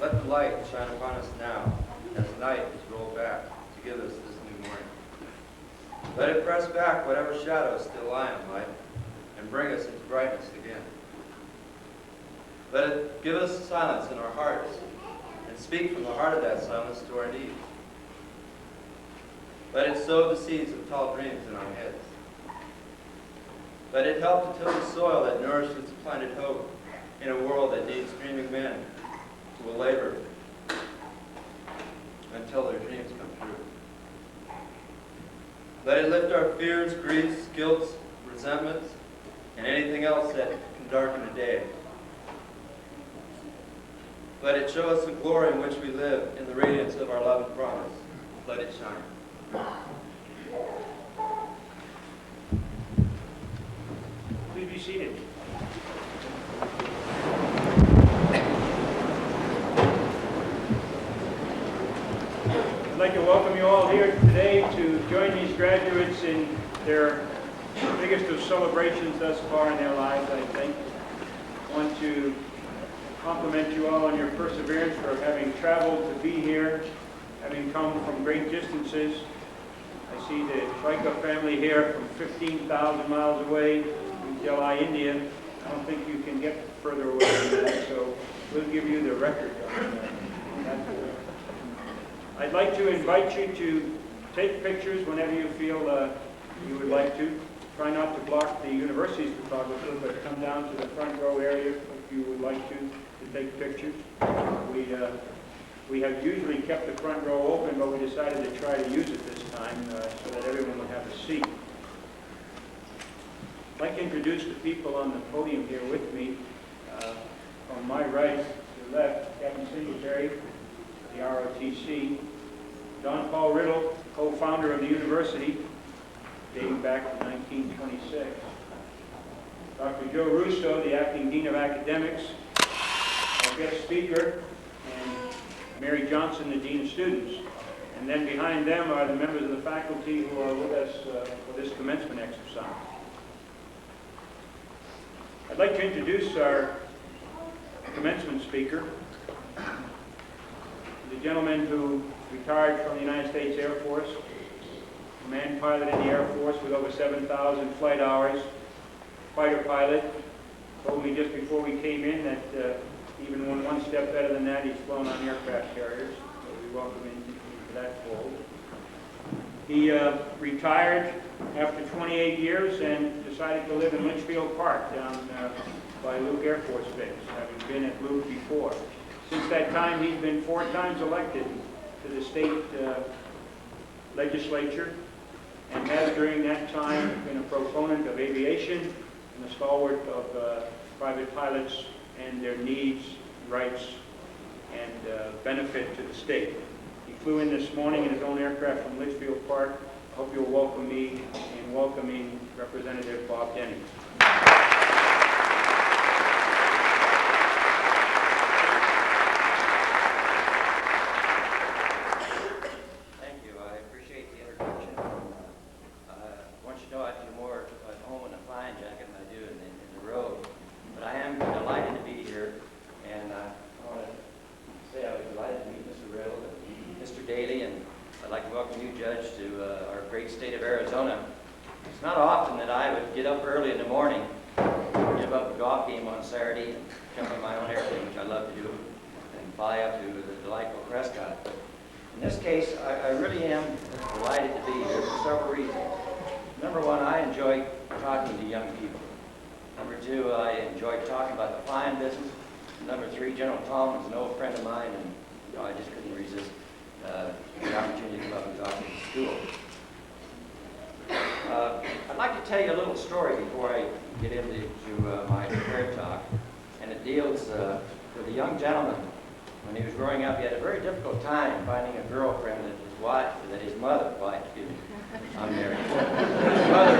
Let the light shine upon us now, as night is rolled back to give us this new morning. Let it press back whatever shadows still lie on light, and bring us into brightness again. Let it give us silence in our hearts, and speak from the heart of that silence to our needs. Let it sow the seeds of tall dreams in our heads. Let it help to till the soil that nourishes planted hope in a world that needs dreaming men who will labor until their dreams come true. Let it lift our fears, griefs, guilts, resentments, and anything else that can darken the day. Let it show us the glory in which we live in the radiance of our love and promise. Let it shine. Please be seated. I'd like to welcome you all here today to join these graduates in their biggest of celebrations thus far in their lives, I think. I want to compliment you all on your perseverance for having traveled to be here, having come from great distances. I see the Prescott family here from 15,000 miles away in Delhi, India. I don't think you can get further away than that, so we'll give you the record on that. I'd like to invite you to take pictures whenever you feel you would like to. Try not to block the university's photographer, but come down to the front row area if you would like to take pictures. We have usually kept the front row open, but we decided to try to use it this time so that everyone would have a seat. I'd like to introduce the people on the podium here with me. From my right to left, Captain Singletary, the ROTC, John Paul Riddle, co-founder of the university, dating back to 1926. Dr. Joe Russo, the acting dean of academics, our guest speaker, and Mary Johnson, the dean of students. And then behind them are the members of the faculty who are with us for this commencement exercise. I'd like to introduce our commencement speaker, the gentleman who retired from the United States Air Force, command pilot in the Air Force with over 7,000 flight hours, fighter pilot. Told me just before we came in that even one step better than that, he's flown on aircraft carriers. So we welcome him into that fold. He retired after 28 years and decided to live in Litchfield Park down by Luke Air Force Base, having been at Luke before. Since that time, he's been 4 times elected to the state legislature and has during that time been a proponent of aviation and a stalwart of private pilots and their needs, rights, and benefit to the state. He flew in this morning in his own aircraft from Litchfield Park. I hope you'll welcome me in welcoming Representative Bob Denny. Thank you. I appreciate the introduction. I want you to know I feel more at home in a flying jacket than I do in the road. But I am delighted to be here, and I want to say I was delighted to meet Mr. Riddle and Mr. Daly, and I'd like to welcome you, Judge, to our great state of Arizona. It's not often that I would get up early in the morning, give up a golf game on Saturday, and jump in my own airplane, which I love to do, and fly up to the delightful Prescott. But in this case, I really am delighted to be here for several reasons. Number one, I enjoy talking to young people. Number two, I enjoy talking about the flying business. Number three, General Tallman's an old friend of mine, and I just couldn't resist the opportunity to come up and talk to the school. I'd like to tell you a little story before I get into my prepared talk, and it deals with a young gentleman. When he was growing up, he had a very difficult time finding a girlfriend that his mother, I'm married, his mother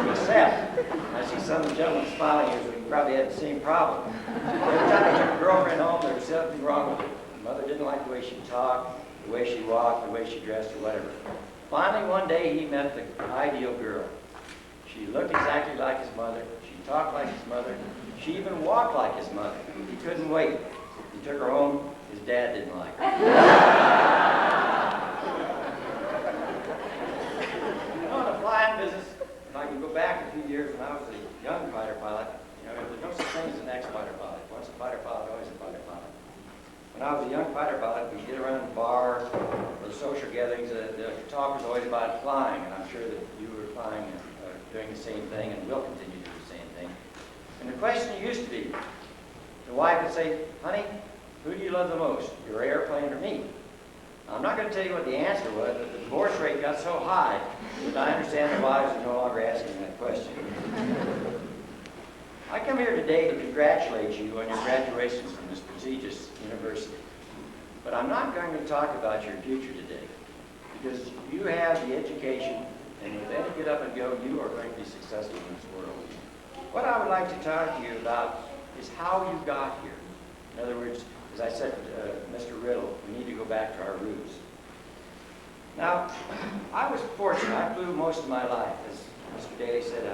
would accept. I see some gentlemen smiling here, so he probably had the same problem. Every time he took a girlfriend home, there was something wrong with her. The mother didn't like the way she talked, the way she walked, the way she dressed, or whatever. Finally, one day, he met the ideal girl. She looked exactly like his mother. She talked like his mother. She even walked like his mother. He couldn't wait. He took her home his dad didn't like it. You know, in the flying business, if I can go back a few years when I was a young fighter pilot, you know, there's no such thing as an ex-fighter pilot. Once a fighter pilot, always a fighter pilot. When I was a young fighter pilot, we'd get around the bar or the social gatherings. The talk was always about flying, and I'm sure that you were flying and doing the same thing and will continue to do the same thing. And the question used to be, the wife would say, honey, who do you love the most, your airplane or me? Now, I'm not going to tell you what the answer was, but the divorce rate got so high that I understand the wives are no longer asking that question. I come here today to congratulate you on your graduation from this prestigious university. But I'm not going to talk about your future today, because you have the education, and with that get up and go, you are going to be successful in this world. What I would like to talk to you about is how you got here. In other words, as I said to Mr. Riddle, we need to go back to our roots. Now, I was fortunate. I flew most of my life. As Mr. Daly said,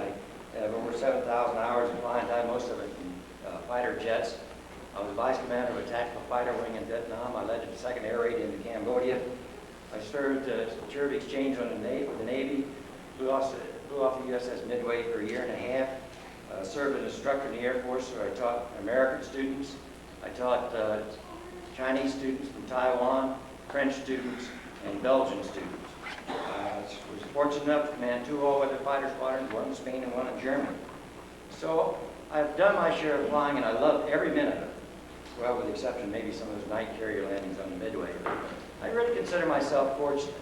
I have over 7,000 hours of flying time, most of it in fighter jets. I was vice commander of a tactical fighter wing in Vietnam. I led the 2nd Air Raid into Cambodia. I served as a tour of exchange on the Navy, flew off the USS Midway for a year and a half, served as an instructor in the Air Force where I taught American students. I taught Chinese students from Taiwan, French students, and Belgian students. I was fortunate enough to command 2 all-weather fighter squadrons, 1 in Spain and 1 in Germany. So I've done my share of flying, and I loved every minute of it. Well, with the exception of maybe some of those night carrier landings on the Midway. I really consider myself fortunate.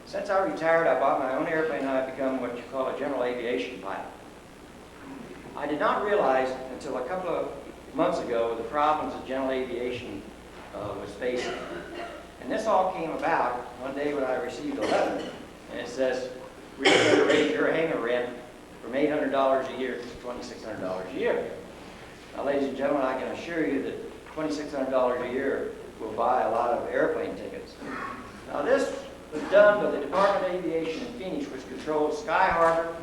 Since I retired, I bought my own airplane, and I've become what you call a general aviation pilot. I did not realize until a couple of months ago the problems that general aviation was facing. And this all came about one day when I received a letter, and it says, we're going to raise your hangar rent from $800 a year to $2,600 a year. Now, ladies and gentlemen, I can assure you that $2,600 a year will buy a lot of airplane tickets. Now, this was done by the Department of Aviation in Phoenix, which controls Sky Harbor,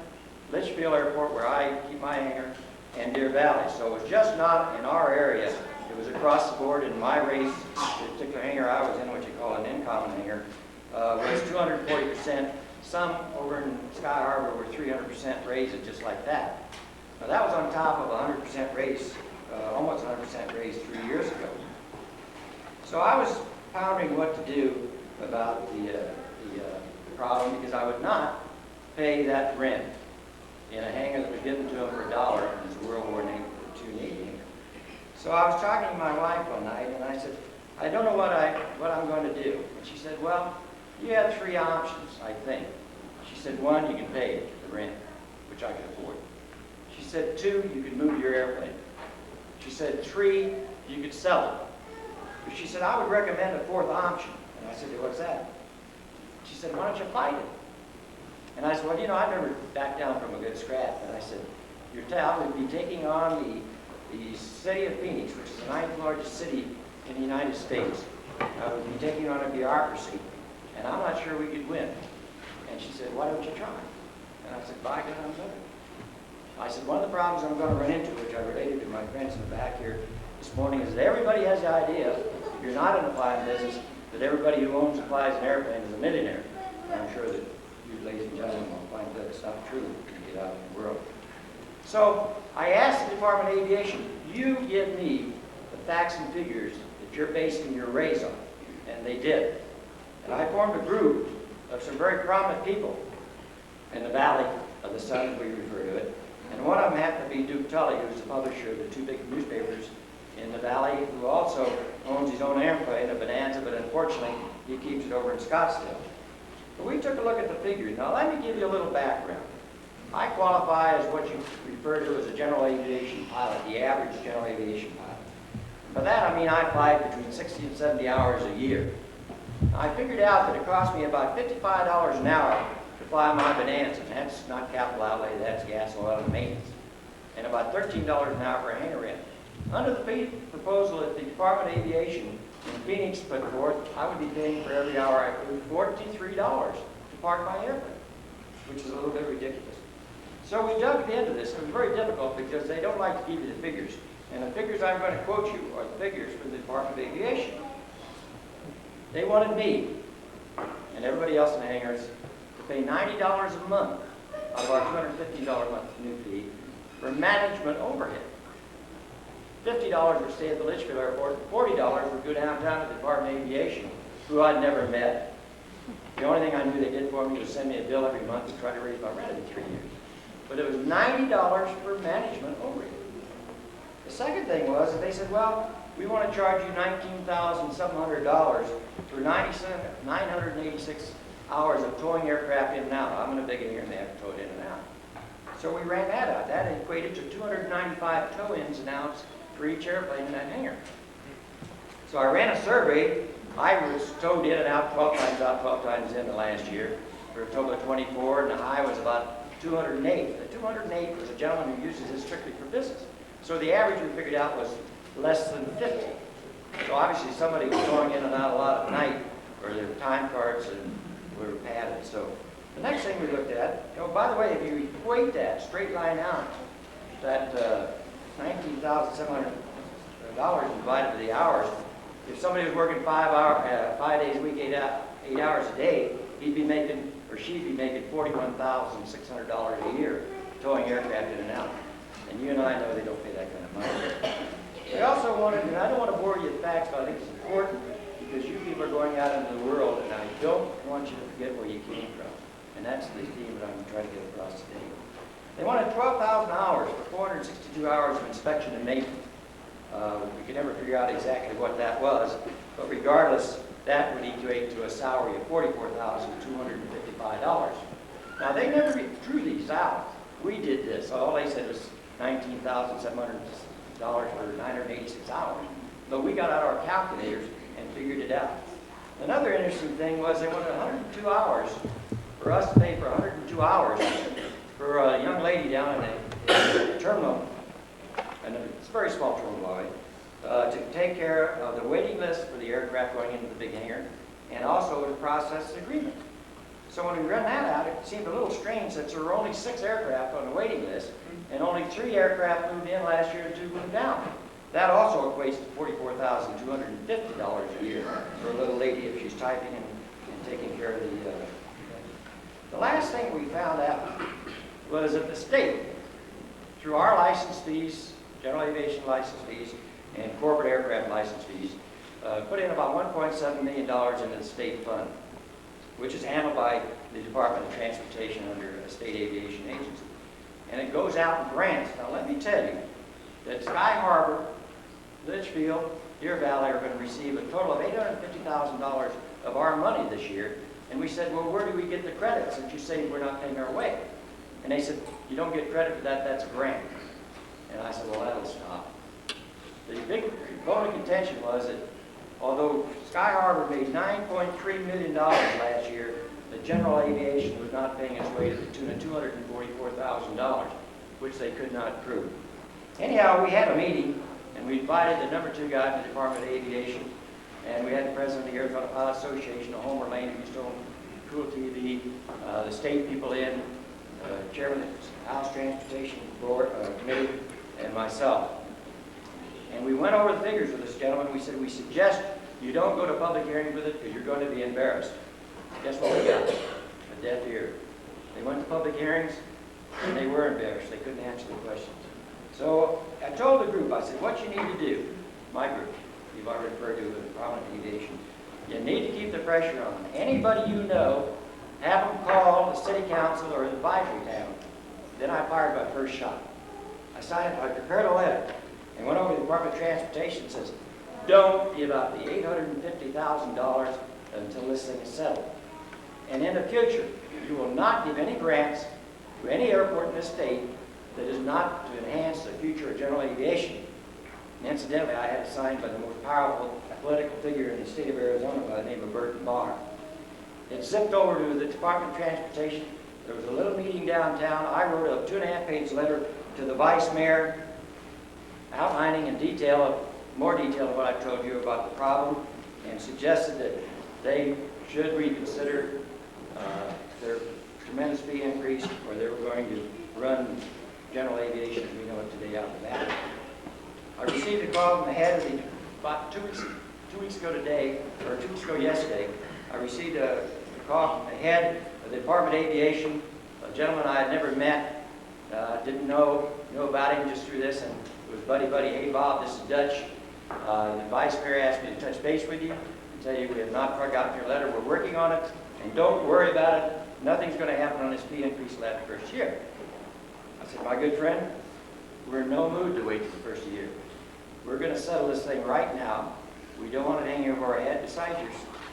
Litchfield Airport, where I keep my hangar, and Deer Valley. So it was just not in our area. It was across the board. In my race, the particular hangar I was in, what you call an in-common hangar, was 240%. Some over in Sky Harbor were 300% raises, just like that. Now that was on top of a 100% raise, almost 100% raise 3 years ago. So I was pondering what to do about the problem, because I would not pay that rent in a hangar that was given to them for $1 and it's a World War II Navy hangar. So I was talking to my wife one night, and I said, I don't know what I'm going to do. And she said, well, you have 3 options, I think. She said, 1, you can pay the rent, which I could afford. She said, 2, you could move your airplane. She said, 3, you could sell it. But she said, I would recommend a 4th option. And I said, what's that? She said, why don't you fight it? And I said, well, you know, I've never backed down from a good scrap. And I said, your town would be taking on the city of Phoenix, which is the 9th largest city in the United States. I would be taking on a bureaucracy, and I'm not sure we could win. And she said, why don't you try? And I said, by God, I'm going to. I said, one of the problems I'm going to run into, which I related to my friends in the back here this morning, is that everybody has the idea, if you're not in the flying business, that everybody who owns and flies an airplane is a millionaire. And I'm sure that you ladies and gentlemen will find that it's not true when you get out in the world. So I asked the Department of Aviation, you give me the facts and figures that you're basing your raise on. And they did. And I formed a group of some very prominent people in the Valley of the Sun, as we refer to it. And one of them happened to be Duke Tully, who's the publisher of the 2 big newspapers in the Valley, who also owns his own airplane, a Bonanza, but unfortunately he keeps it over in Scottsdale. But we took a look at the figures. Now let me give you a little background. I qualify as what you refer to as a general aviation pilot, the average general aviation pilot. By that I mean I fly between 60 and 70 hours a year. Now, I figured out that it cost me about $55 an hour to fly my Bonanza, and that's not capital outlay, that's gas, oil, and maintenance. And about $13 an hour for a hangar rent. Under the proposal that the Department of Aviation in Phoenix put forth, I would be paying for every hour I flew $43 to park my airplane, which is a little bit ridiculous. So we dug into this. It was very difficult because they don't like to give you the figures. And the figures I'm going to quote you are the figures from the Department of Aviation. They wanted me and everybody else in the hangars to pay $90 a month out of our $250 a month new fee for management overhead. $50 would stay at the Litchfield Airport, and $40 would go downtown to the Department of Aviation, who I'd never met. The only thing I knew they did for me was send me a bill every month and try to raise my rent in 3 years. But it was $90 for management overhead. The second thing was that they said, well, we want to charge you $19,700 for 986 hours of towing aircraft in and out. I'm in a big hangar and they have to tow it in and out. So we ran that out. That equated to 295 tow-ins and outs for each airplane in that hangar. So I ran a survey. I was towed in and out 12 times out, 12 times in the last year for a total of 24, and the high was about 208. The 208 was a gentleman who uses this strictly for business. So the average we figured out was less than 50. So obviously somebody was going in and out a lot at night, or their time cards and were padded. So the next thing we looked at, by the way, if you equate that straight line out, that $19,700 divided by the hours, if somebody was working 5 days a week, 8 hours a day, he'd be making, or she'd be making $41,600 a year towing aircraft in and out. And you and I know they don't pay that kind of money. We also wanted, and I don't want to bore you with facts, but I think it's important because you people are going out into the world, and I don't want you to forget where you came from. And that's the theme that I'm trying to get across today. They wanted 12,000 hours for 462 hours of inspection and maintenance. We could never figure out exactly what that was, but regardless, that would equate to a salary of $44,255. Now, they never drew these out. We did this. All they said was $19,700 for 986 hours. But we got out our calculators and figured it out. Another interesting thing was they wanted 102 hours for us to pay for 102 hours for a young lady down in a terminal, and it's a very small terminal, to take care of the waiting list for the aircraft going into the big hangar, and also to process the agreement. So when we ran that out, it seemed a little strange since there were only 6 aircraft on the waiting list, and only 3 aircraft moved in last year and 2 moved down. That also equates to $44,250 a year for a little lady if she's typing and taking care of the... The last thing we found out was that the state, through our license fees, general aviation license fees, and corporate aircraft license fees, put in about $1.7 million into the state fund, which is handled by the Department of Transportation under a state aviation agency. And it goes out in grants. Now let me tell you that Sky Harbor, Litchfield, Deer Valley are going to receive a total of $850,000 of our money this year. And we said, well, where do we get the credit since you say we're not paying our way? And they said, you don't get credit for that, that's a grant. And I said, well, that'll stop. The big bone of contention was that although Sky Harbor made $9.3 million last year, the general aviation was not paying its way to the tune of $244,000, which they could not prove. Anyhow, we had a meeting, and we invited the number 2 guy from the Department of Aviation, and we had the president of the Arizona Pilot Association, Homer Lane, who's on Cool TV, the state people in, chairman of the House Transportation Board Committee, and myself. And we went over the figures with this gentleman. We said, we suggest you don't go to public hearings with it because you're going to be embarrassed. Guess what we got? A deaf ear. They went to public hearings, and they were embarrassed. They couldn't answer the questions. So I told the group, I said, what you need to do, my group, you've already referred to the prominent aviation, you need to keep the pressure on. Anybody you know, have them call the city council or the advisory panel. Then I fired my first shot. I prepared a letter and went over to the Department of Transportation and says, don't give out the $850,000 until this thing is settled. And in the future, you will not give any grants to any airport in this state that is not to enhance the future of general aviation. And incidentally, I had it signed by the most powerful political figure in the state of Arizona by the name of Burton Barr. It zipped over to the Department of Transportation. There was a little meeting downtown. I wrote a 2.5-page letter to the vice mayor outlining in more detail of what I told you about the problem, and suggested that they should reconsider their tremendous fee increase, or they were going to run general aviation as we know it today out of the bat. I received a call from the head of the, about 2 weeks, 2 weeks ago today, or 2 weeks ago yesterday, I received a call from the head of the Department of Aviation, a gentleman I had never met, didn't know about him just through this, and it was Buddy, hey Bob, this is Dutch. The Vice Mayor asked me to touch base with you and tell you we have not forgotten your letter, we're working on it, and don't worry about it, nothing's going to happen on this fee increase last first year. I said, my good friend, we're in no mood to wait till the first year. We're going to settle this thing right now. We don't want it hanging over our head. Besides, you're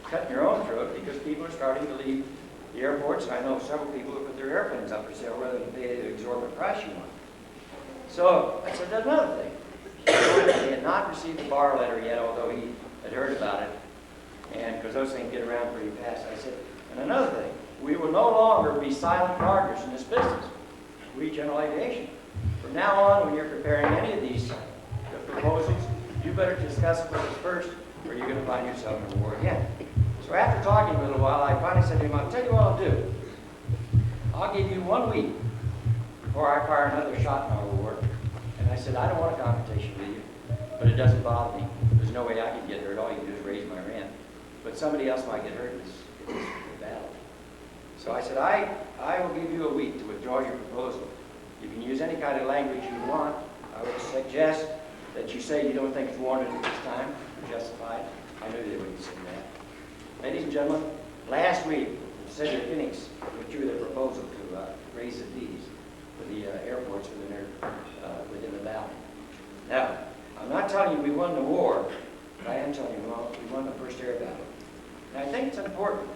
cutting your own throat because people are starting to leave the airports. I know several people who put their airplanes up for sale rather than pay the exorbitant price you want. So I said, that's another thing. He had not received the bar letter yet, although he had heard about it. And because those things get around pretty fast, I said, and another thing, we will no longer be silent partners in this business. We, General Aviation. From now on, when you're preparing any of these proposals, you better discuss it with us first, or you're going to find yourself in a war again. So after talking a little while, I finally said to him, I'll tell you what I'll do. I'll give you 1 week before I fire another shot in our war. And I said, I don't want a confrontation with you, but it doesn't bother me. There's no way I can get hurt. All you can do is raise my rent. But somebody else might get hurt in this battle. So I said, I will give you a week to withdraw your proposal. You can use any kind of language you want. I would suggest that you say you don't think it's warranted at this time, or justified. I knew they wouldn't say that. Ladies and gentlemen, last week, the city of Phoenix withdrew their proposal to raise the fees for the airports within the valley. Now, I'm not telling you we won the war, but I am telling you we won the first air battle. And I think it's important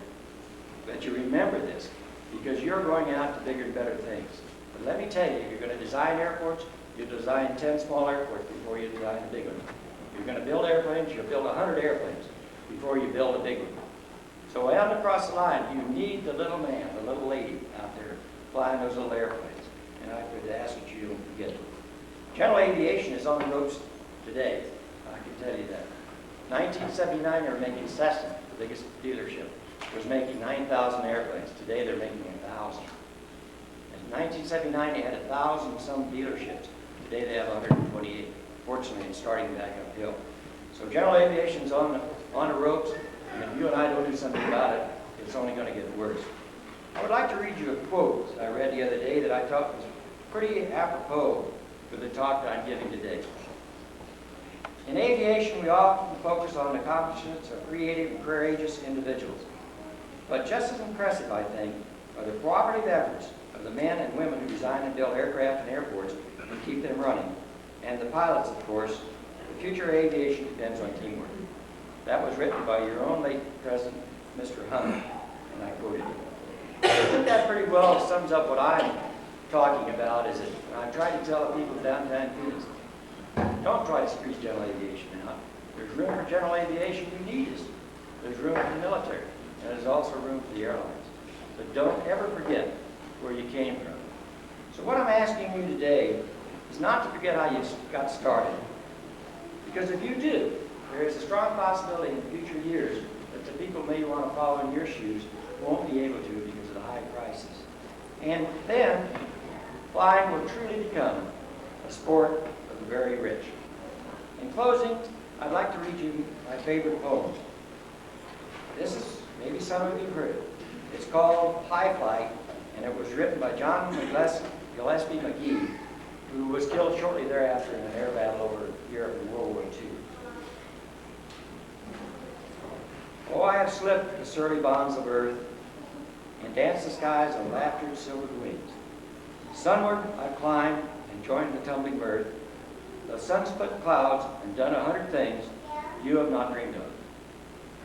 that you remember this, because you're going out to bigger and better things. But let me tell you, you're going to design airports, you design 10 small airports before you design a big one. You're going to build airplanes, you'll build 100 airplanes before you build a big one. So out across the line, you need the little man, the little lady out there flying those little airplanes. And I would ask that you don't forget it. General Aviation is on the ropes today. I can tell you that. 1979, they were making Cessna, the biggest dealership, was making 9,000 airplanes. Today, they're making 1,000. In 1979, they had 1,000 some dealerships. Today, they have 128. Fortunately, it's starting back uphill. So General Aviation's on the ropes, and if you and I don't do something about it, it's only going to get worse. I would like to read you a quote that I read the other day that I thought was pretty apropos for the talk that I'm giving today. In aviation, we often focus on the accomplishments of creative and courageous individuals. But just as impressive, I think, are the cooperative efforts of the men and women who design and build aircraft and airports and keep them running. And the pilots, of course. The future of aviation depends on teamwork. That was written by your own late president, Mr. Hunt, and I quoted him. I think that pretty well sums up what I'm talking about, is that I'm trying to tell the people of downtown Phoenix, don't try to squeeze general aviation out. There's room for general aviation, you need us. There's room for the military, and there's also room for the airlines. So don't ever forget where you came from. So what I'm asking you today is not to forget how you got started. Because if you do, there is a strong possibility in future years that the people may want to follow in your shoes won't be able to because of the high prices. And then, flying will truly become a sport of the very rich. In closing, I'd like to read you my favorite poem. This is, maybe some of you have heard it. It's called High Flight, and it was written by John Gillespie McGee, who was killed shortly thereafter in an air battle over Europe in World War II. Oh, I have slipped the surly bonds of earth and danced the skies on laughter's silvered wings. Sunward I've climbed and joined the tumbling mirth, the sun-split clouds and done 100 things you have not dreamed of.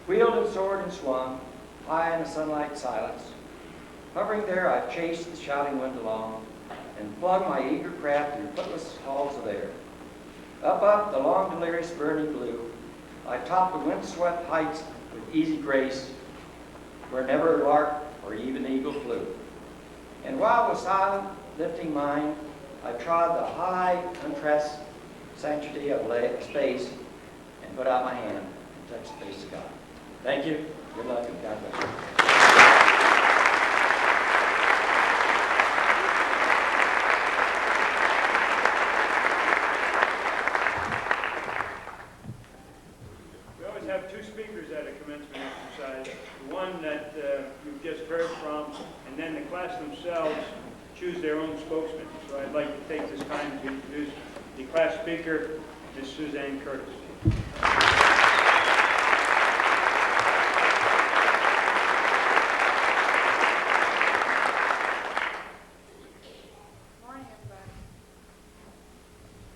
Wheeled and soared and swung, high in the sunlight silence. Hovering there, I've chased the shouting wind along and flung my eager craft through footless halls of air. Up the long delirious burning blue, I topped the wind-swept heights with easy grace, where never a lark or even eagle flew. And while with silent, lifting mind, I trod the high, unpressed sanctity of space and put out my hand and touched the face of God. Thank you. Good luck and God bless you. We always have commencement exercise. The one that you've just heard from, and then the class themselves choose their own spokesman. So I'd like to take this time to introduce the class speaker, Ms. Suzanne Curtis. Morning, everybody.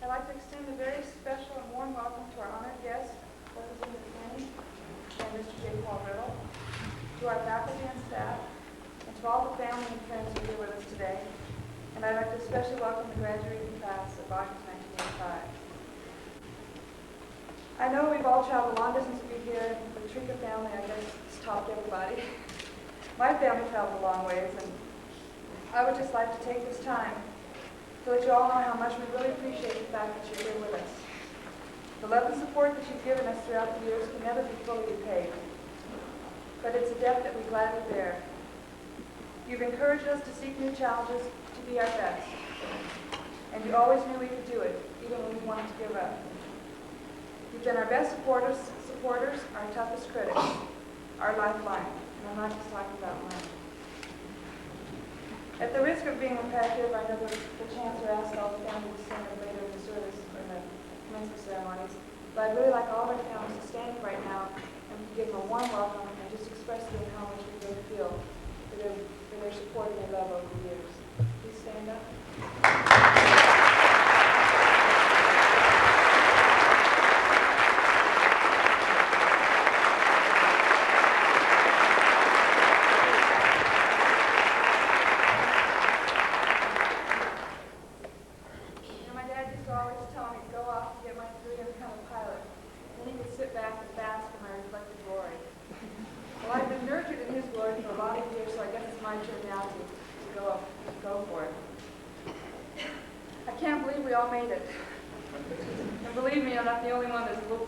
I'd like to extend a very special and warm welcome to our honored guest, Representative Kenny and Mr. J. Paul Riddle, to our faculty and staff, and to all the family and friends who are here with us today. And I'd like to especially welcome the graduating class of August 1985. I know we've all traveled a long distance to be here. The Trika family, I guess, has topped everybody. My family traveled a long ways, and I would just like to take this time to let you all know how much we really appreciate the fact that you're here with us. The love and support that you've given us throughout the years can never be fully repaid, but it's a debt that we gladly bear. You've encouraged us to seek new challenges, to be our best, and you always knew we could do it, even when we wanted to give up. You've been our best supporters, our toughest critics, our lifeline, and I'm not just talking about mine. At the risk of being repetitive, I know the chancellor asked all the families to stand up later in the service or in the commencement ceremonies, but I'd really like all of our families to stand up right now and give them a warm welcome and just express to them how much we really feel for their support and their love over the years. Please stand up.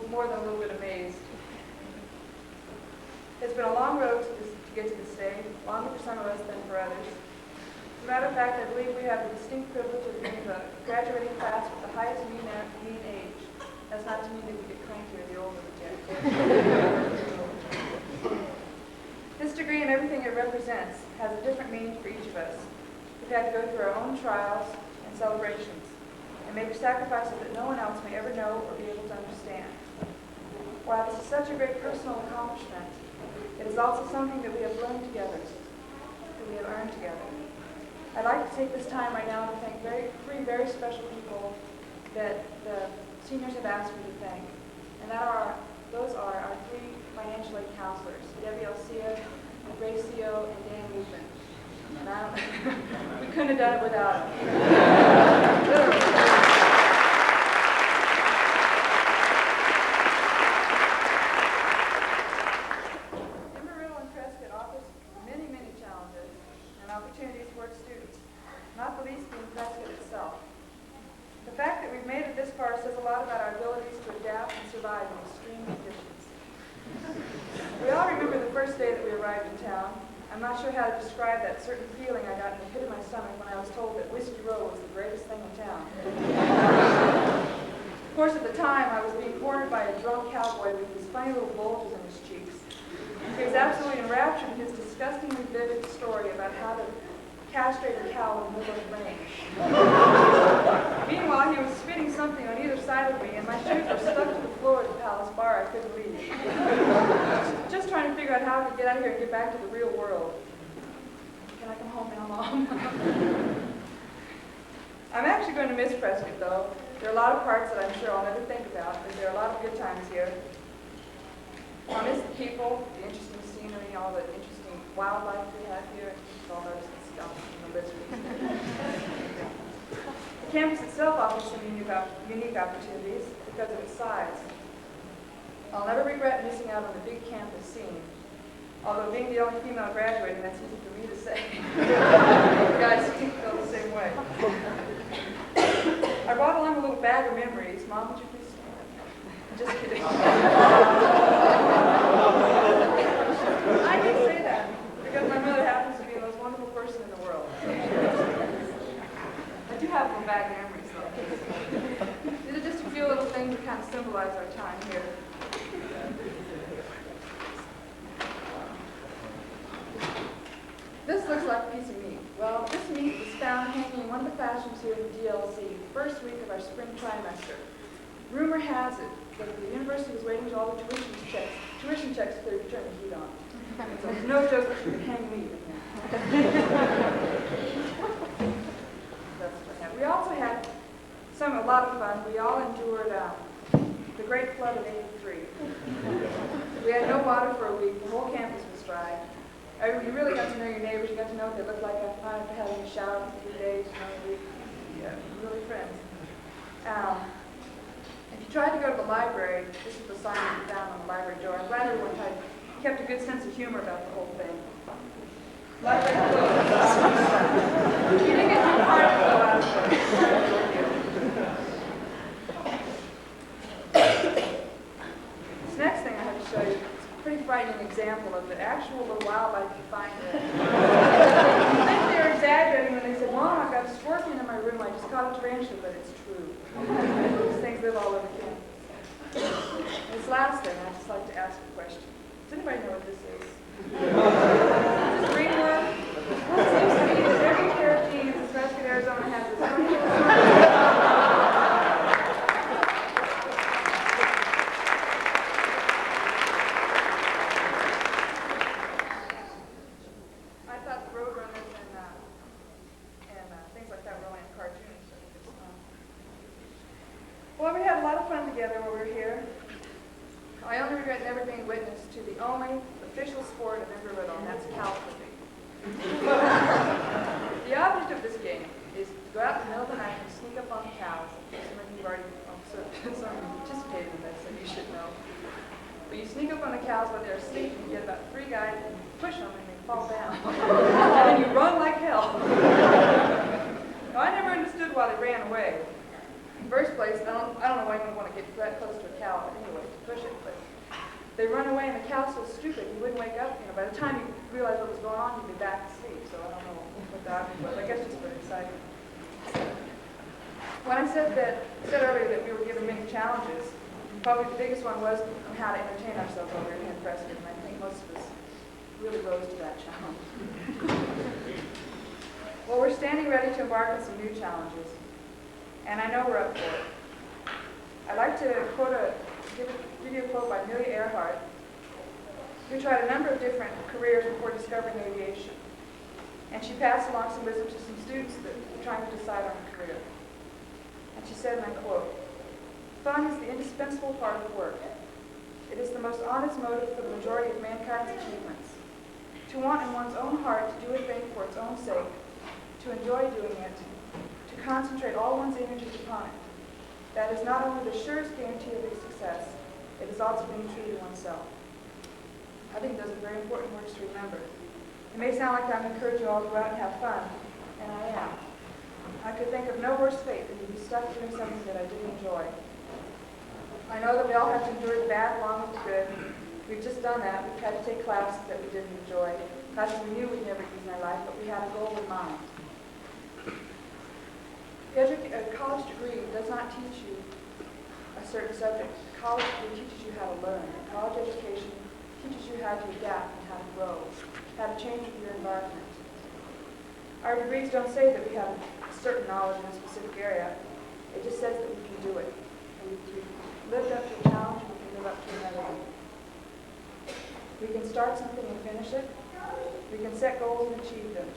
More than a little bit amazed. It's been a long road to get to this day, longer for some of us than for others. As a matter of fact, I believe we have the distinct privilege of being the graduating class with the highest mean age. That's not to mean that we get crankier the older we get. This degree and everything it represents has a different meaning for each of us. We've had to go through our own trials and celebrations and make sacrifices that no one else may ever know or be able to understand. While this is such a great personal accomplishment, it is also something that we have learned together, that we have earned together. I'd like to take this time right now to thank three very special people that the seniors have asked me to thank. And those are our three financial aid counselors, Debbie Alcia, Ray Seo, and Dan Lupin. And we couldn't have done it without literally. Opportunities for its students, not the least being Prescott itself. The fact that we've made it this far says a lot about our abilities to adapt and survive in extreme conditions. We all remember the first day that we arrived in town. I'm not sure how to describe that certain feeling I got in the pit of my stomach when I was told that Whiskey Row was the greatest thing in town. Of course, at the time, I was being cornered by a drunk cowboy with these funny little bulges in his cheeks. He was absolutely enraptured in his disgustingly vivid story about how to castrate a cow in the middle of the range. Meanwhile, he was spitting something on either side of me, and my shoes were stuck to the floor at the Palace Bar. I couldn't leave. Just trying to figure out how to get out of here and get back to the real world. Can I come home now, Mom? I'm actually going to miss Prescott, though. There are a lot of parts that I'm sure I'll never think about, but there are a lot of good times here. I miss the people, the interesting scenery, all the interesting wildlife we have here. All those stuff in the lizards. The campus itself offers some unique opportunities because of its size. I'll never regret missing out on the big campus scene. Although being the only female graduating, that's easy for me to say. You guys feel the same way. I brought along a little bag of memories. Mom, would you please stand up? Just kidding. I can say that because my mother happens to be the most wonderful person in the world. I do have a little bag of memories, though. These are just a few little things that kind of symbolize our time here. like a piece of meat? Well, this meat was found hanging in one of the classrooms here at the DLC the first week of our spring trimester. Rumor has it that the university was waiting until all the tuition checks cleared to turn the heat on. So there's no joke that you can hang meat in here. That's what happened. We also had a lot of fun. We all endured the Great Flood of '83. We had no water for a week. The whole campus was dry. You really got to know your neighbors. You got to know what they looked like after having a shower for 3 days. Really friends. If you tried to go to the library, this is the sign that you found on the library door. I'm glad everyone kept a good sense of humor about the whole thing. Library closed. You didn't get too far to go out of This next thing I have to show you is a pretty frightening example of the actual little wildlife you find there. I think they were exaggerating when they said, Mom, I've got a scorpion in my room. I just caught a tarantula, but it's true. These things live all over campus. And this last thing, I'd just like to ask a question. Does anybody know what this is? Is this ringworm? It seems to me that every pair of jeans in Prescott, Arizona has this own little I thought the roadrunners and things like that were only in cartoons. Well, we had a lot of fun together while we were here. I only regret never being witness to the only official sport of Embry Riddle, and that's cow flipping. The object of this game is to go out in the middle of the night and sneak up on the cows. Some of you have already participated in this, and you should know. But you sneak up on the cows while they're asleep, and you get about 3 guys, and you push them, and they fall down. And then you run like hell. Now, I never understood why they ran away. In the first place, I don't know why you would want to get that close to a cow anyway to push it, but they run away and the cow's so stupid you wouldn't wake up. By the time you realized what was going on, you'd be back asleep. So I don't know what the object was. I guess just for exciting. When I said earlier that we were given many challenges, probably the biggest one was on how to entertain ourselves over here in Prescott, and I think most of us really rose to that challenge. Well, we're standing ready to embark on some new challenges. And I know we're up for it. I'd like to give you a quote by Amelia Earhart, who tried a number of different careers before discovering aviation. And she passed along some wisdom to some students that were trying to decide on a career. And she said, and I quote, "Fun is the indispensable part of work. It is the most honest motive for the majority of mankind's achievements. To want in one's own heart to do a thing for its own sake, to enjoy doing it, to concentrate all one's energies upon it. That is not only the surest guarantee of success, it is also being true to oneself." I think those are very important words to remember. It may sound like I'm encouraging you all to go out and have fun, and I am. I could think of no worse fate than to be stuck doing something that I didn't enjoy. I know that we all have to endure the bad along with the good. We've just done that. We've had to take classes that we didn't enjoy, classes we knew we'd never use in our life, but we had a goal in mind. A college degree does not teach you a certain subject. A college degree teaches you how to learn. A college education teaches you how to adapt and how to grow, how to change with your environment. Our degrees don't say that we have a certain knowledge in a specific area. It just says that we can do it. And we've lived up to a challenge, we can live up to another one. We can start something and finish it. We can set goals and achieve them.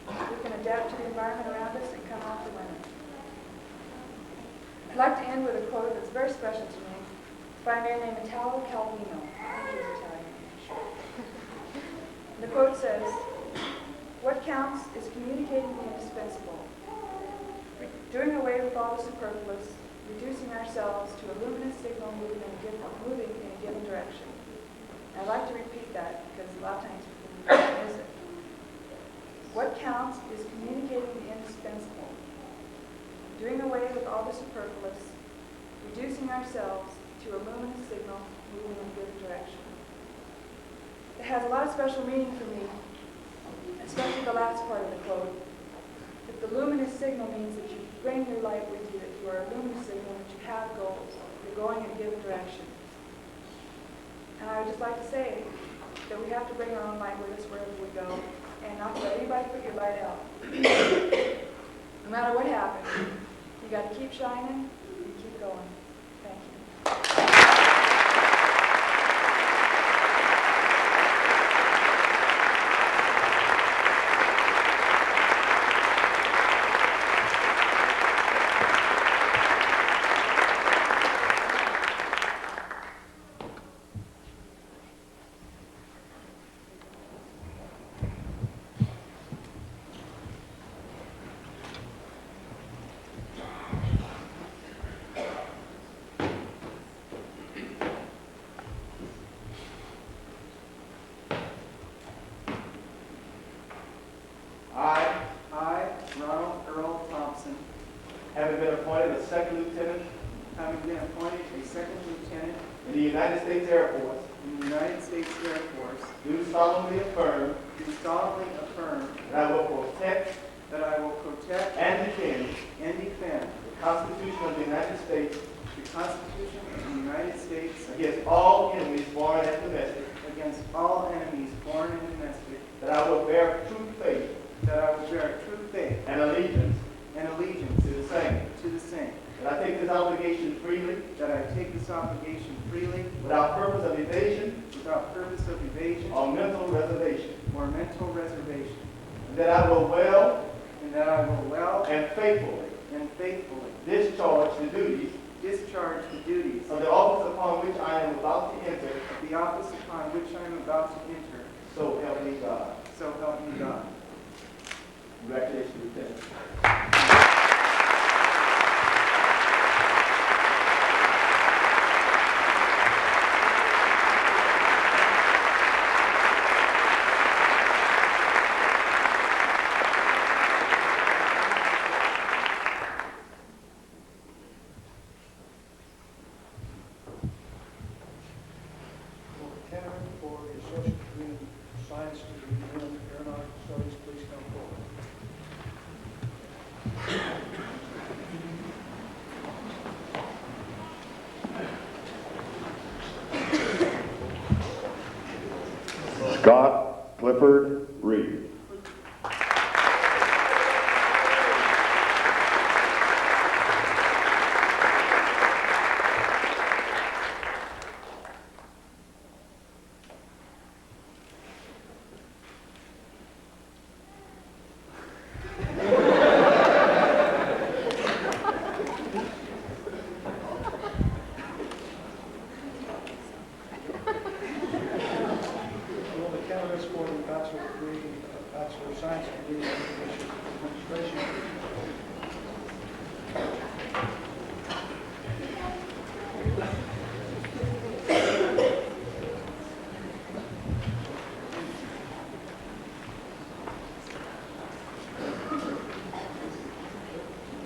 We can adapt to the environment around us and come out the winner. I'd like to end with a quote that's very special to me by a man named Italo Calvino. I think he's Italian. The quote says, "What counts is communicating the indispensable, doing away with all the superfluous, reducing ourselves to a luminous signal moving in a given direction." And I'd like to repeat that because a lot of times people miss it. What counts is communicating the indispensable, doing away with all the superfluous, reducing ourselves to a luminous signal moving in a given direction. It has a lot of special meaning for me, especially the last part of the quote. If the luminous signal means that you bring your light with you, that you are a luminous signal, that you have goals, you're going in a given direction. And I would just like to say that we have to bring our own light with us wherever we go, and not to let anybody put your light out. No matter what happens, you got to keep shining and keep going. Thank you. Having been appointed a second lieutenant in the United States Air Force, do solemnly affirm that I will protect and defend the Constitution of the United States against all enemies, foreign and domestic, against all enemies, foreign and domestic, that I will bear true faith that I will bear true faith and allegiance and allegiance to the same, to the same, that I take this obligation freely that I take this obligation freely without purpose of evasion without purpose of evasion or mental reservation, or mental reservation, and that I will well and that I will well and faithfully and faithfully discharge the duties discharge the duties of the office upon which I am about to enter, of the office upon which I am about to enter, so help me God. so help me God. Congratulations, Lieutenant. Candidate for the Associate Degree in Science degree in Aeronautical Studies, please come forward. Scott Clifford Reed. Will the candidates for the Bachelor degree, Bachelor of Science degree in Aviation Administration,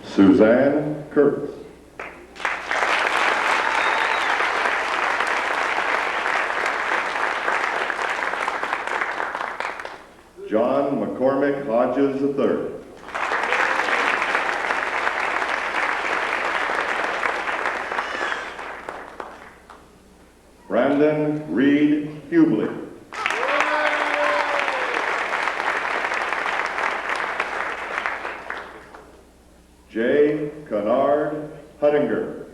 Suzanne Curtis. John McCormick Hodges III. Brandon Reed Hubbley. Jay Kennard Huttinger.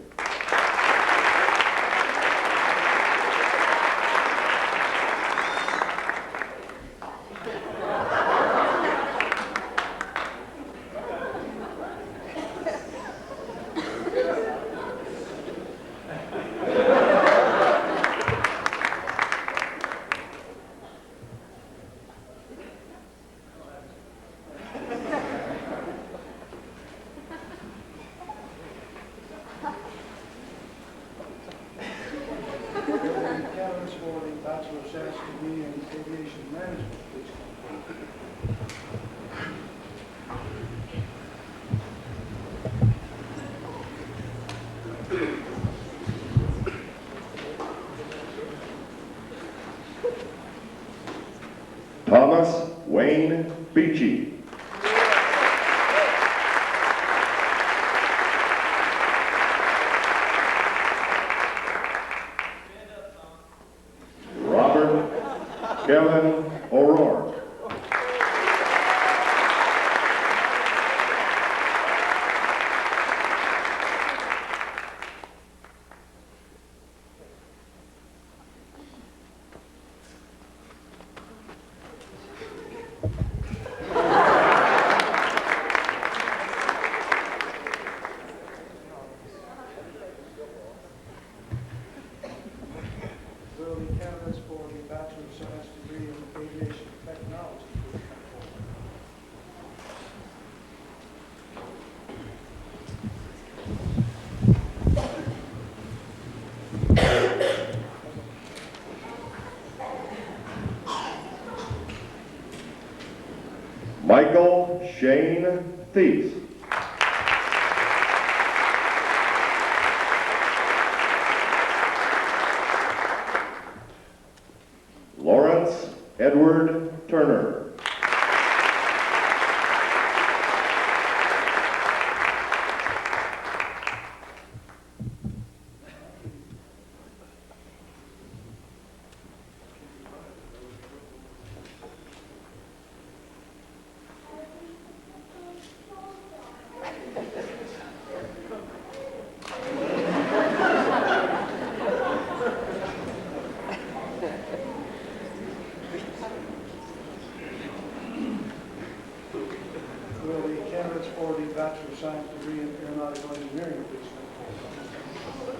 will the candidates for the Bachelor of Science degree in Aviation Management, please come forward. Thomas Wayne Beachy. Robert Kevin O'Rourke. Michael Shane Thies. Lawrence Edward Turner. Will the candidates for the Bachelor of Science degree in Aeronautical Engineering please come forward?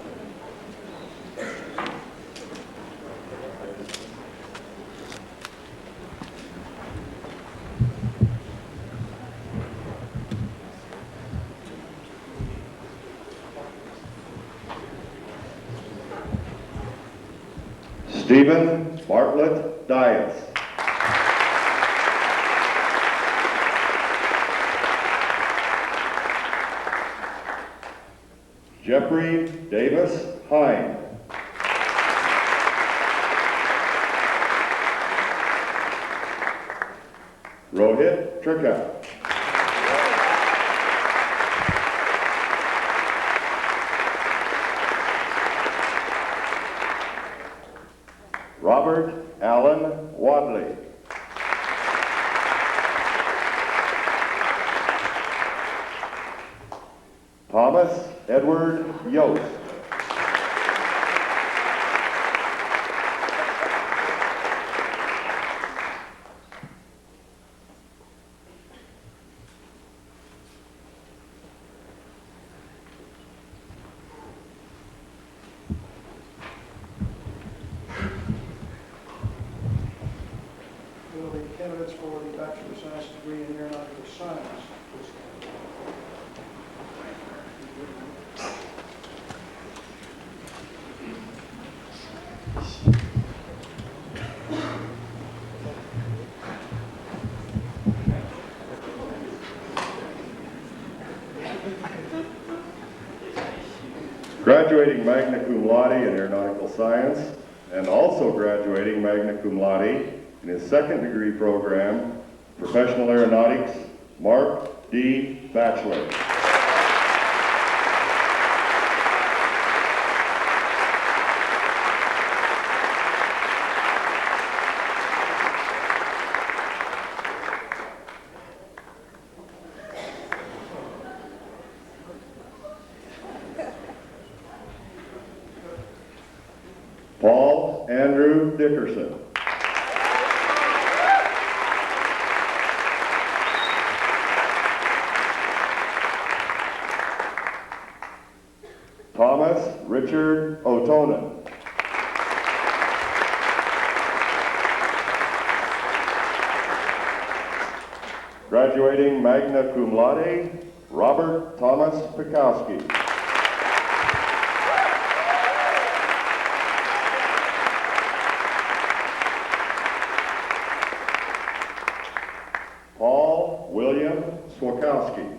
Stephen Bartlett Dias. Jeffrey Davis Hine. Rohit Trickout. Robert Allen Wadley. Thomas Edward Yost. Will the candidates for the Bachelor of Science degree in Aeronautical Science please come forward? Graduating magna cum laude in aeronautical science, and also graduating magna cum laude in his second degree program, professional aeronautics, Mark D. Batchelor. Paul Andrew Dickerson. Thomas Richard Otonen. Graduating magna cum laude, Robert Thomas Pikowski. Paul William Swakowski.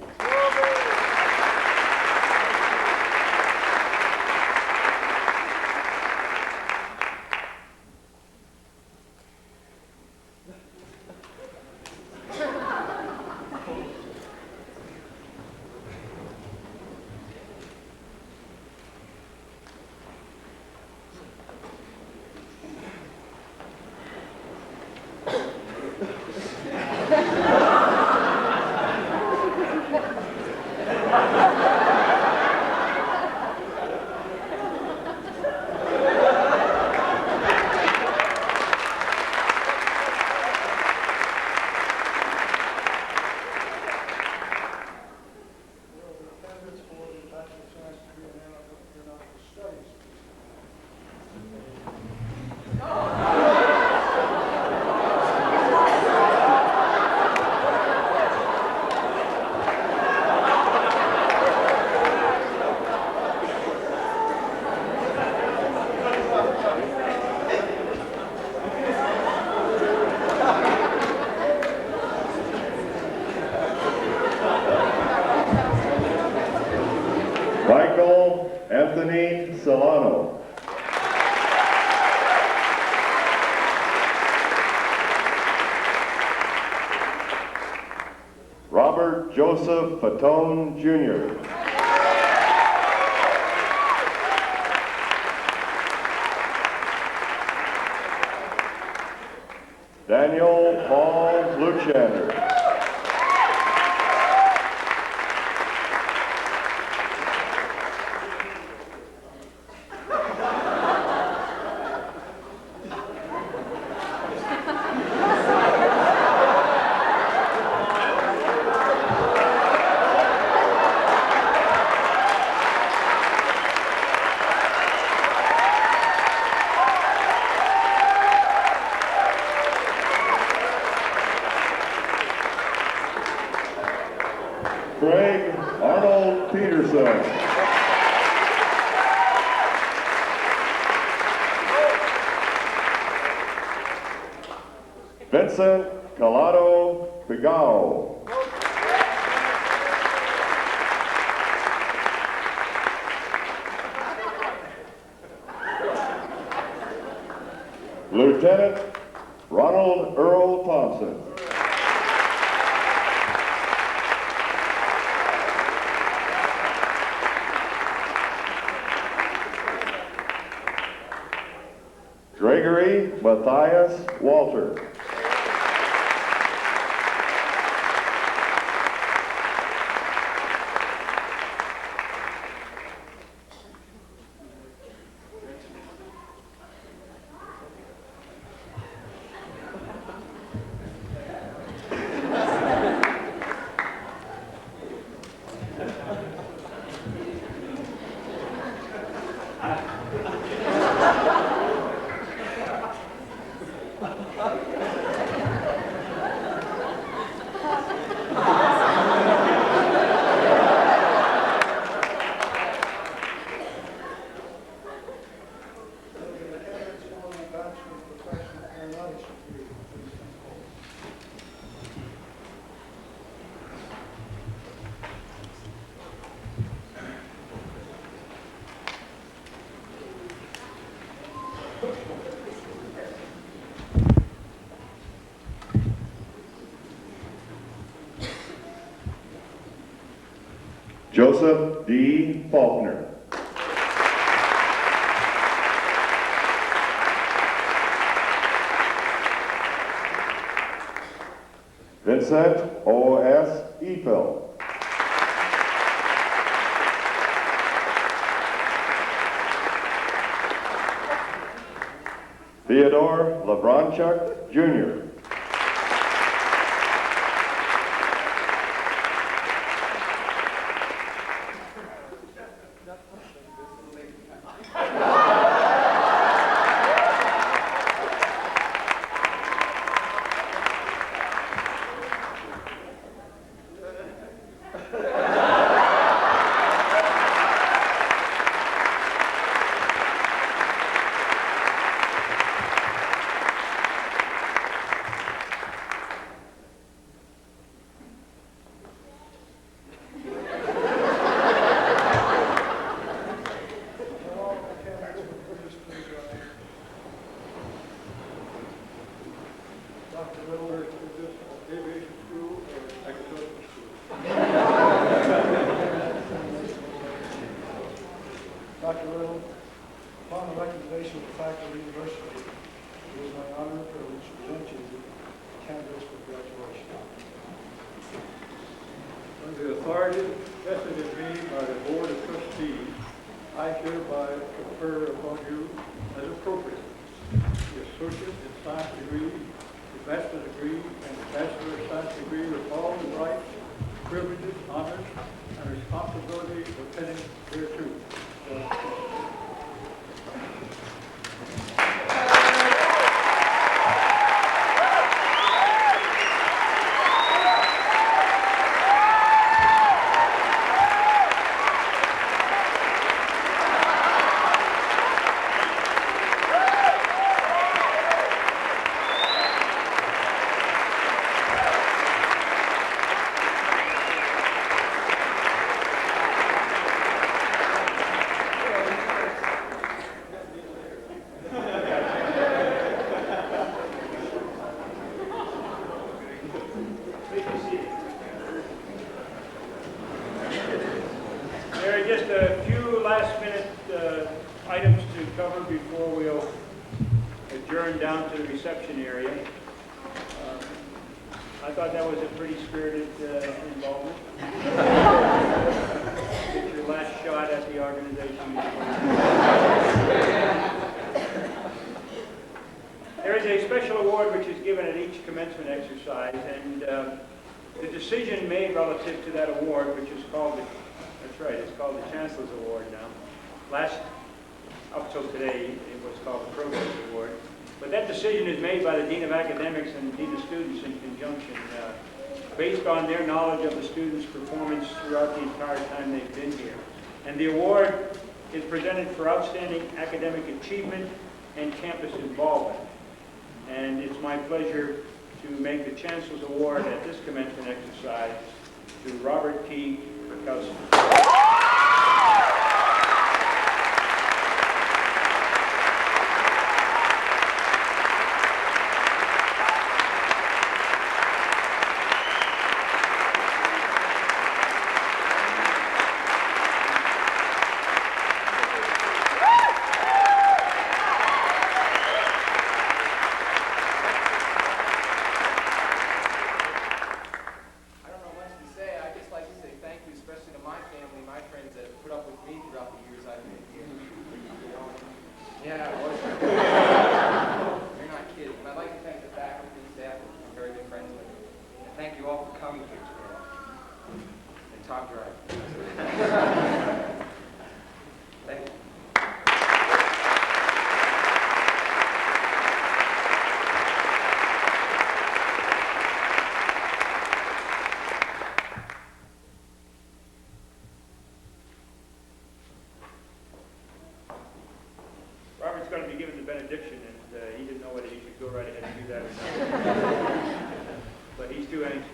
Solano. Robert Joseph Fatone, Jr. Daniel Paul Luchander. Craig Arnold Peterson. Vincent Calado Pigao. Lieutenant Ronald Earl Thompson. Gregory Matthias Walter. Joseph D. Faulkner. Vincent O.S. Eiffel. Theodore Lebronchuk, Jr. Dr. Little, upon the recommendation of the faculty of the university, it is my honor and privilege to present you with candidates for graduation. Under the authority vested in me by the Board of Trustees, I hereby confer upon you as appropriate the associate in science degree, the bachelor's degree, and the bachelor of science degree with all the rights, privileges, honors, and responsibilities pertaining thereto. cover before we'll adjourn down to the reception area. I thought that was a pretty spirited involvement. It's your last shot at the organization. There is a special award which is given at each commencement exercise, and the decision made relative to that award, which is called it's called the Chancellor's Award now. Up till today, it was called the Provost Award. But that decision is made by the Dean of Academics and the Dean of Students in conjunction, based on their knowledge of the students' performance throughout the entire time they've been here. And the award is presented for outstanding academic achievement and campus involvement. And it's my pleasure to make the Chancellor's Award at this commencement exercise to Robert T. Prescott. Robert's going to be given the benediction, and he didn't know whether he should go right ahead and do that or not. But he's too anxious.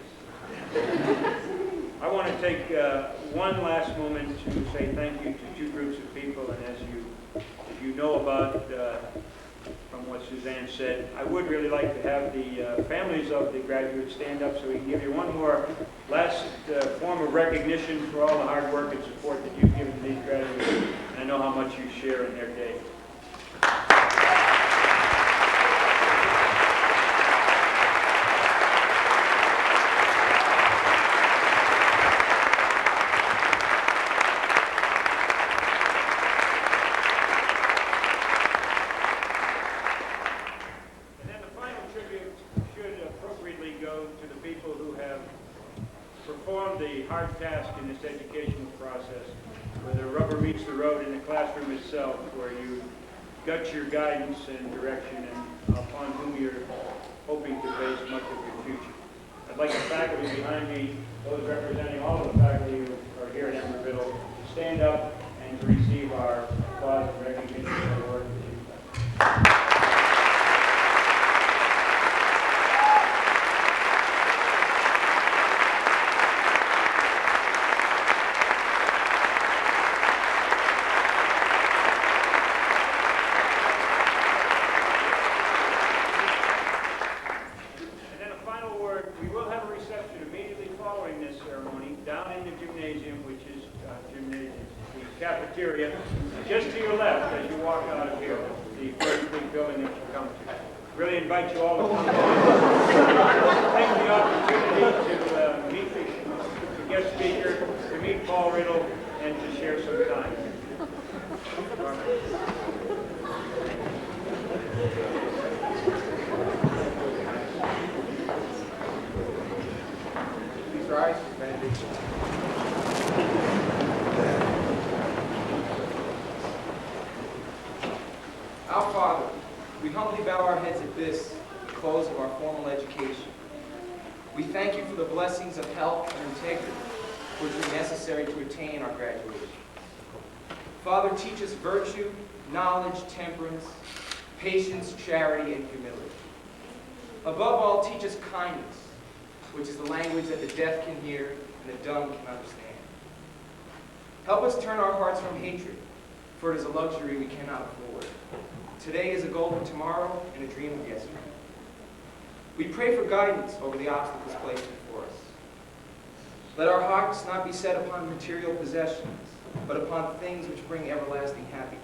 I want to take one last moment to say thank you to two groups of people, and as you know about from what Suzanne said, I would really like to have the families of the graduates stand up so we can give you one more last form of recognition for all the hard work and support that you've given to these graduates, and I know how much you share in their day. Hard task in this educational process, where the rubber meets the road in the classroom itself, where you gut your guidance and direction and upon whom you're hoping to base much of your future. I'd like the faculty behind me, those representing all of the faculty who are here at Embry-Riddle, to stand up and to receive our applause and recognition for the work that you've done. Cafeteria, just to your left as you walk out of here, the first big building that you come to. Really invite you all to come. Take the opportunity to meet the guest speaker, to meet Paul Riddle, and to share some time. Please rise for benediction. Our Father, we humbly bow our heads at this, the close of our formal education. We thank you for the blessings of health and integrity which are necessary to attain our graduation. Father, teach us virtue, knowledge, temperance, patience, charity, and humility. Above all, teach us kindness, which is the language that the deaf can hear and the dumb can understand. Help us turn our hearts from hatred, for it is a luxury we cannot afford. Today is a goal of tomorrow and a dream of yesterday. We pray for guidance over the obstacles placed before us. Let our hearts not be set upon material possessions, but upon things which bring everlasting happiness.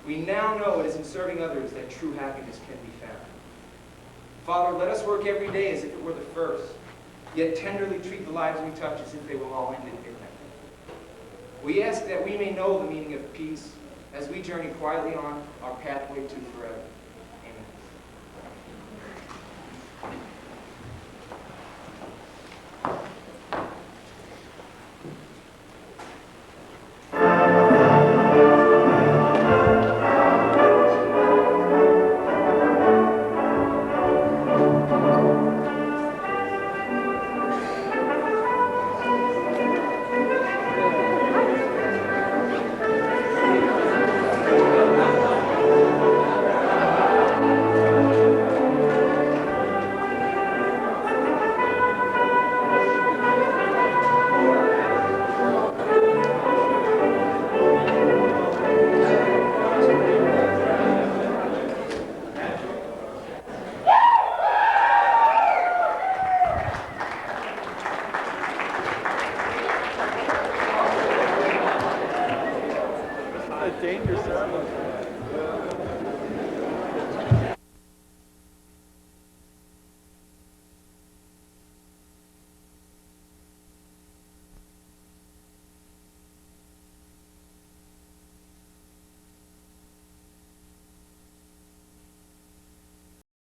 We now know it is in serving others that true happiness can be found. Father, let us work every day as if it were the first, yet tenderly treat the lives we touch as if they will all end in midnight. We ask that we may know the meaning of peace as we journey quietly on our pathway to forever. Amen. Dangerous.